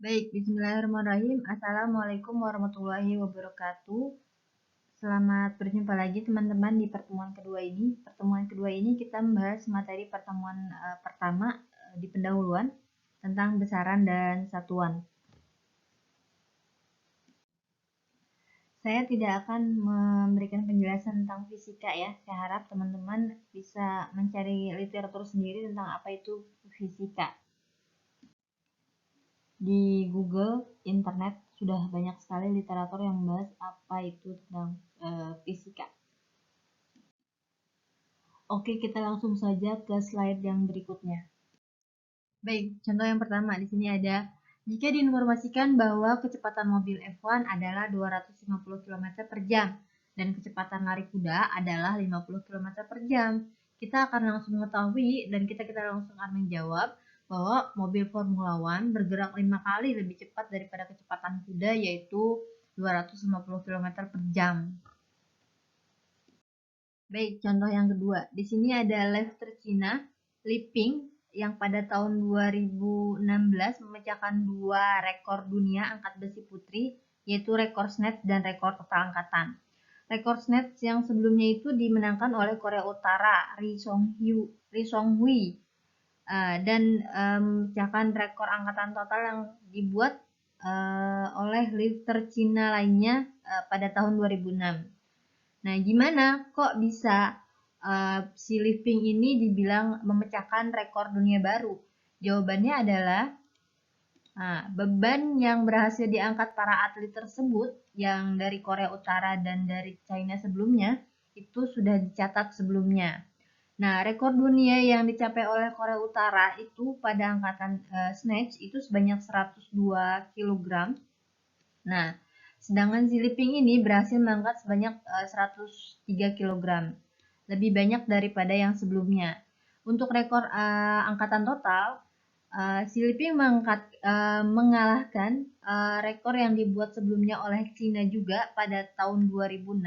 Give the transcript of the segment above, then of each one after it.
Baik, bismillahirrahmanirrahim. Assalamualaikum warahmatullahi wabarakatuh. Selamat berjumpa lagi teman-teman di pertemuan kedua ini. Pertemuan kedua ini kita membahas materi pertemuan pertama di pendahuluan tentang besaran dan satuan. Saya tidak akan memberikan penjelasan tentang fisika ya. Saya harap teman-teman bisa mencari literatur sendiri tentang apa itu fisika. Di Google, internet sudah banyak sekali literatur yang membahas apa itu tentang fisika. Oke, kita langsung saja ke slide yang berikutnya. Baik, contoh yang pertama di sini ada jika diinformasikan bahwa kecepatan mobil F1 adalah 250 km per jam dan kecepatan lari kuda adalah 50 km per jam. Kita akan langsung mengetahui dan kita langsung akan menjawab bahwa mobil Formula One bergerak 5 kali lebih cepat daripada kecepatan kuda yaitu 250 km per jam. Baik, contoh yang kedua. Di sini ada Lev Tercina, Liping, yang pada tahun 2016 memecahkan 2 rekor dunia angkat besi putri, yaitu rekor snatch dan rekor total angkatan. Rekor snatch yang sebelumnya itu dimenangkan oleh Korea Utara, Ri Song Hui, dan memecahkan rekor angkatan total yang dibuat oleh lifter Cina lainnya pada tahun 2006. Nah, gimana kok bisa si Liping ini dibilang memecahkan rekor dunia baru? Jawabannya adalah beban yang berhasil diangkat para atlet tersebut yang dari Korea Utara dan dari China sebelumnya itu sudah dicatat sebelumnya. Nah, rekor dunia yang dicapai oleh Korea Utara itu pada angkatan snatch itu sebanyak 102 kg. Nah, sedangkan si Liping ini berhasil mengangkat sebanyak 103 kg. Lebih banyak daripada yang sebelumnya. Untuk rekor angkatan total, si Liping mengalahkan rekor yang dibuat sebelumnya oleh Cina juga pada tahun 2006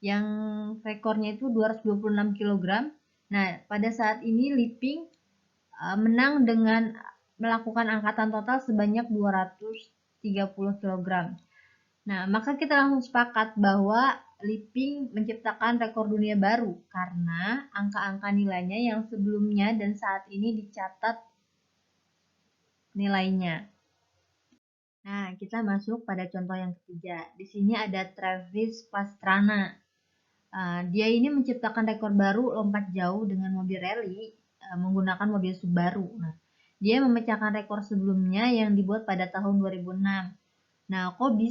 yang rekornya itu 226 kg. Nah, pada saat ini Liping menang dengan melakukan angkatan total sebanyak 230 kg. Nah, maka kita langsung sepakat bahwa Liping menciptakan rekor dunia baru karena angka-angka nilainya yang sebelumnya dan saat ini dicatat nilainya. Nah, kita masuk pada contoh yang ketiga. Di sini ada Travis Pastrana. Dia ini menciptakan rekor baru lompat jauh dengan mobil rally menggunakan mobil Subaru. Nah, dia memecahkan rekor sebelumnya yang dibuat pada tahun 2006. Nah, kok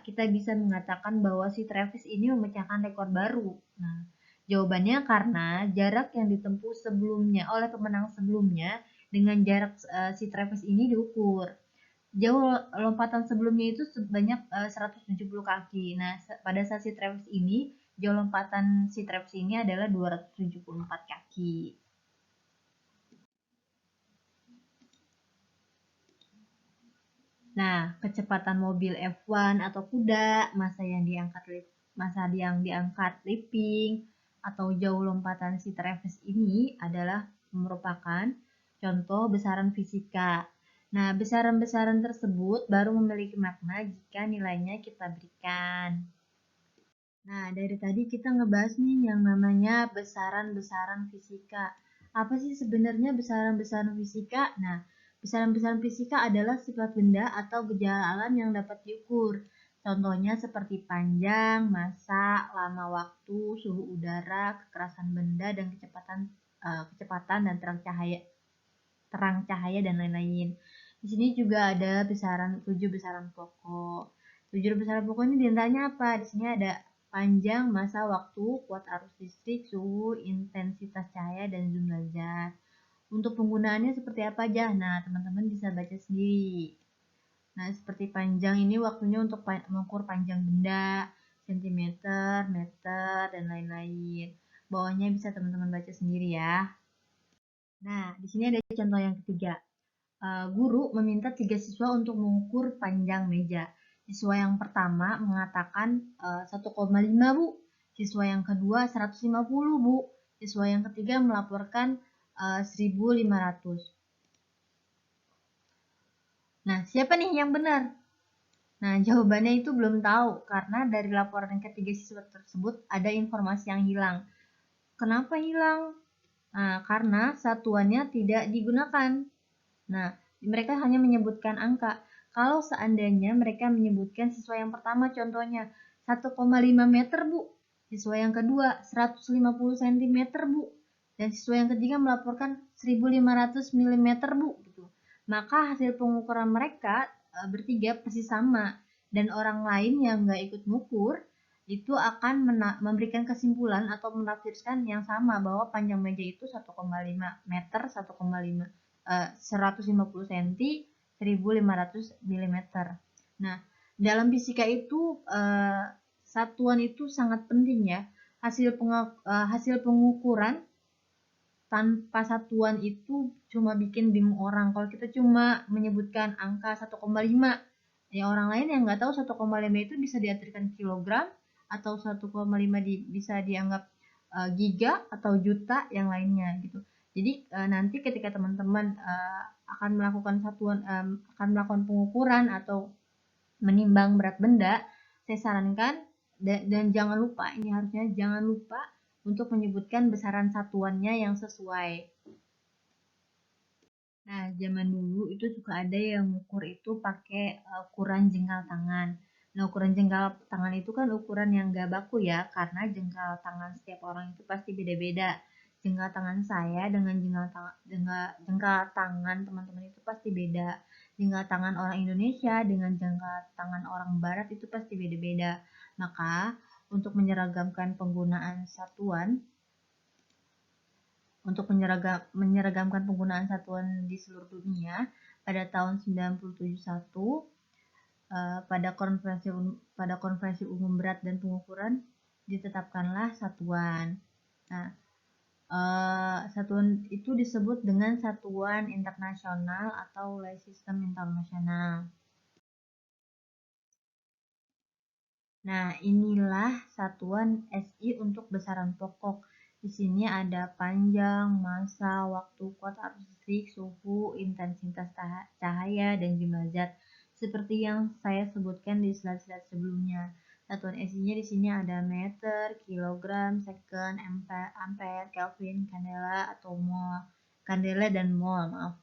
kita bisa mengatakan bahwa si Travis ini memecahkan rekor baru? Nah, jawabannya karena jarak yang ditempuh sebelumnya oleh pemenang sebelumnya dengan jarak si Travis ini diukur. Jauh lompatan sebelumnya itu sebanyak 170 kaki. Nah, pada saat si Travis ini, jauh lompatan si Travis ini adalah 274 kaki. Nah, kecepatan mobil F1 atau kuda, masa yang diangkat Liping atau jauh lompatan si Travis ini adalah merupakan contoh besaran fisika. Nah, besaran-besaran tersebut baru memiliki makna jika nilainya kita berikan. Nah, dari tadi kita ngebahas nih yang namanya besaran-besaran fisika. Apa sih sebenarnya besaran-besaran fisika? Nah, besaran-besaran fisika adalah sifat benda atau gejala alam yang dapat diukur. Contohnya seperti panjang, massa, lama waktu, suhu udara, kekerasan benda, dan kecepatan dan terang cahaya dan lain-lain. Di sini juga ada 7 besaran pokok. 7 besaran pokok ini diantaranya apa? Di sini ada panjang, masa, waktu, kuat arus listrik, suhu, intensitas cahaya, dan jumlah zat. Untuk penggunaannya seperti apa aja? Nah, teman-teman bisa baca sendiri. Nah, seperti panjang ini waktunya untuk mengukur panjang benda, sentimeter, meter, dan lain-lain. Bawahnya bisa teman-teman baca sendiri ya. Nah, di sini ada contoh yang ketiga. Guru meminta 3 siswa untuk mengukur panjang meja. Siswa yang pertama mengatakan 1,5 Bu. Siswa yang kedua 150 Bu. Siswa yang ketiga melaporkan 1.500. Nah, siapa nih yang benar? Nah, jawabannya itu belum tahu karena dari laporan ketiga siswa tersebut ada informasi yang hilang. Kenapa hilang? Nah, karena satuannya tidak digunakan. Nah, mereka hanya menyebutkan angka. Kalau seandainya mereka menyebutkan siswa yang pertama contohnya 1,5 meter, Bu. Siswa yang kedua 150 cm, Bu. Dan siswa yang ketiga melaporkan 1500 mm, Bu. Gitu. Maka hasil pengukuran mereka bertiga pasti sama. Dan orang lain yang nggak ikut mengukur itu akan memberikan kesimpulan atau menafsirkan yang sama bahwa panjang meja itu 1,5 meter, 150 cm, 1500 mm. Nah, dalam fisika itu satuan itu sangat penting ya. Hasil pengukuran tanpa satuan itu cuma bikin bingung orang. Kalau kita cuma menyebutkan angka 1,5, ya orang lain yang nggak tahu 1,5 itu bisa diartikan kilogram atau 1,5 bisa dianggap giga atau juta yang lainnya gitu. Jadi nanti ketika teman-teman akan melakukan akan melakukan pengukuran atau menimbang berat benda, saya sarankan dan jangan lupa, ini harusnya jangan lupa untuk menyebutkan besaran satuannya yang sesuai. Nah, zaman dulu itu suka ada yang ukur itu pakai ukuran jengkal tangan. Nah, ukuran jengkal tangan itu kan ukuran yang gak baku ya, karena jengkal tangan setiap orang itu pasti beda-beda. Jengkal tangan saya dengan jengkal tangan teman-teman itu pasti beda. Jengkal tangan orang Indonesia dengan jengkal tangan orang Barat itu pasti beda-beda. Maka, untuk menyeragamkan penggunaan satuan, untuk menyeragamkan penggunaan satuan di seluruh dunia pada tahun 1971 pada konferensi umum berat dan pengukuran ditetapkanlah satuan. Nah, satuan itu disebut dengan satuan internasional atau Lay System Internasional. Nah, inilah satuan SI untuk besaran pokok. Di sini ada panjang, massa, waktu, kuota arus listrik, suhu, intensitas cahaya, dan jumlah zat. Seperti yang saya sebutkan di slide-slide sebelumnya. Satuan SI-nya di sini ada meter, kilogram, second, ampere, kelvin, candela atau mol. Candela dan mol, maaf.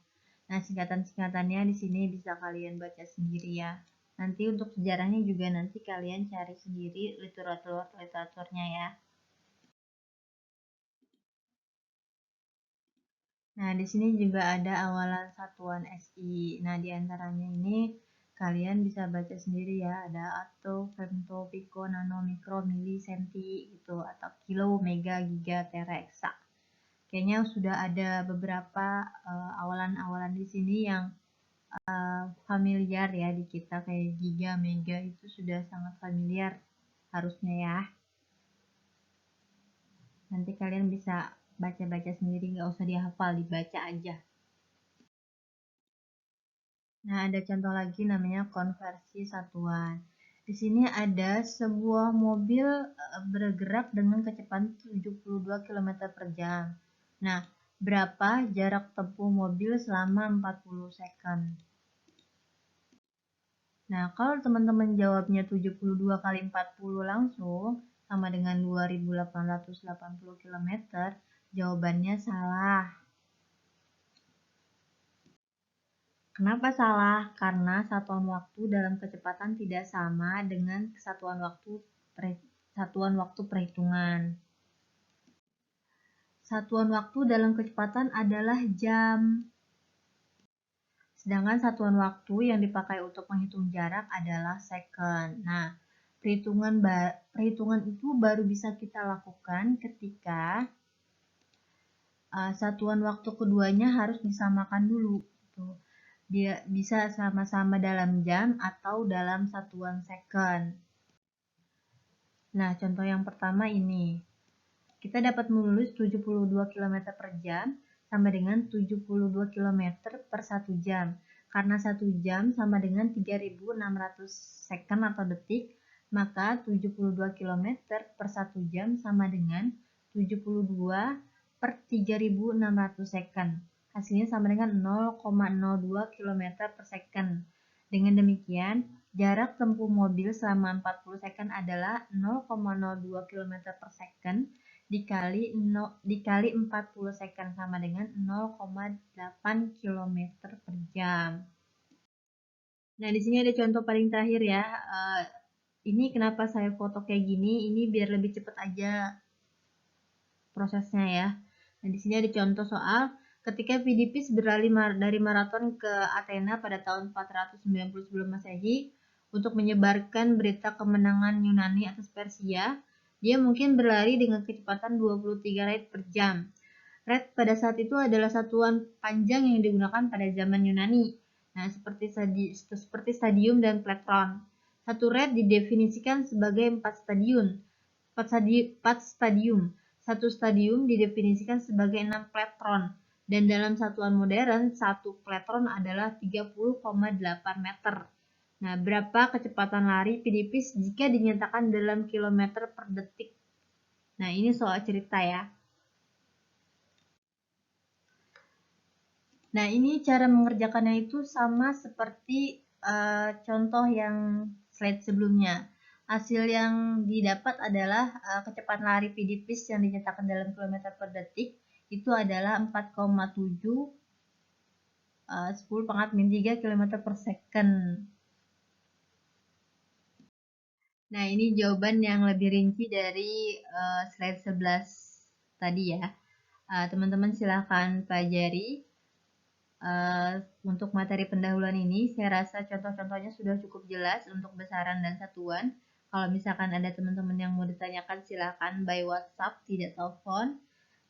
Nah, singkatan-singkatannya di sini bisa kalian baca sendiri ya. Nanti untuk sejarahnya juga nanti kalian cari sendiri literaturnya ya. Nah, di sini juga ada awalan satuan SI. Nah, di antaranya ini kalian bisa baca sendiri ya. Ada atto, femto, pico, nano, mikro, mili, senti gitu atau kilo, mega, giga, tera, eksa. Kayaknya sudah ada beberapa awalan-awalan di sini yang familiar ya di kita, kayak giga, mega itu sudah sangat familiar harusnya ya. Nanti kalian bisa baca-baca sendiri, nggak usah dihafal, dibaca aja. Nah, ada contoh lagi namanya konversi satuan. Di sini ada sebuah mobil bergerak dengan kecepatan 72 km per jam. Nah, berapa jarak tempuh mobil selama 40 second? Nah, kalau teman-teman jawabnya 72 kali 40 langsung, sama dengan 2880 km, jawabannya salah. Kenapa salah? Karena satuan waktu dalam kecepatan tidak sama dengan satuan waktu perhitungan. Satuan waktu dalam kecepatan adalah jam. Sedangkan satuan waktu yang dipakai untuk menghitung jarak adalah second. Nah, perhitungan itu baru bisa kita lakukan ketika satuan waktu keduanya harus disamakan dulu. Gitu. Dia bisa sama-sama dalam jam atau dalam satuan second. Nah, contoh yang pertama ini. Kita dapat menulis 72 km per jam sama dengan 72 km per 1 jam. Karena 1 jam sama dengan 3600 second atau detik, maka 72 km per 1 jam sama dengan 72 per 3600 second. Hasilnya sama dengan 0,02 km per second. Dengan demikian, jarak tempuh mobil selama 40 second adalah 0,02 km per second dikali 40 second sama dengan 0,8 km per jam. Nah, di sini ada contoh paling terakhir ya. Ini kenapa saya foto kayak gini? Ini biar lebih cepat aja prosesnya ya. Nah, di sini ada contoh soal ketika Filipis berlari dari maraton ke Athena pada tahun 490 sebelum Masehi untuk menyebarkan berita kemenangan Yunani atas Persia, dia mungkin berlari dengan kecepatan 23 rate per jam. Rate pada saat itu adalah satuan panjang yang digunakan pada zaman Yunani. Nah, seperti stadium dan plektron. Satu rate didefinisikan sebagai 4 stadium. Satu stadium didefinisikan sebagai 6 plektron. Dan dalam satuan modern, satu plektron adalah 30,8 meter. Nah, berapa kecepatan lari Filipis jika dinyatakan dalam kilometer per detik? Nah, ini soal cerita ya. Nah, ini cara mengerjakannya itu sama seperti contoh yang slide sebelumnya. Hasil yang didapat adalah kecepatan lari Filipis yang dinyatakan dalam kilometer per detik itu adalah 4,7 10⁻³ km per second. Nah, ini jawaban yang lebih rinci dari slide 11 tadi ya. Teman-teman silahkan pelajari. Untuk materi pendahuluan ini, saya rasa contoh-contohnya sudah cukup jelas untuk besaran dan satuan. Kalau misalkan ada teman-teman yang mau ditanyakan, silahkan by WhatsApp, tidak telepon.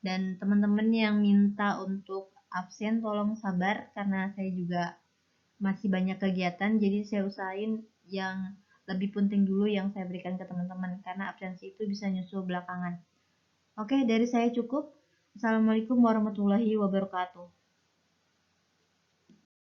Dan teman-teman yang minta untuk absen, tolong sabar karena saya juga masih banyak kegiatan, jadi saya usahain yang lebih penting dulu yang saya berikan ke teman-teman, karena absensi itu bisa nyusul belakangan. Oke, dari saya cukup. Assalamualaikum warahmatullahi wabarakatuh.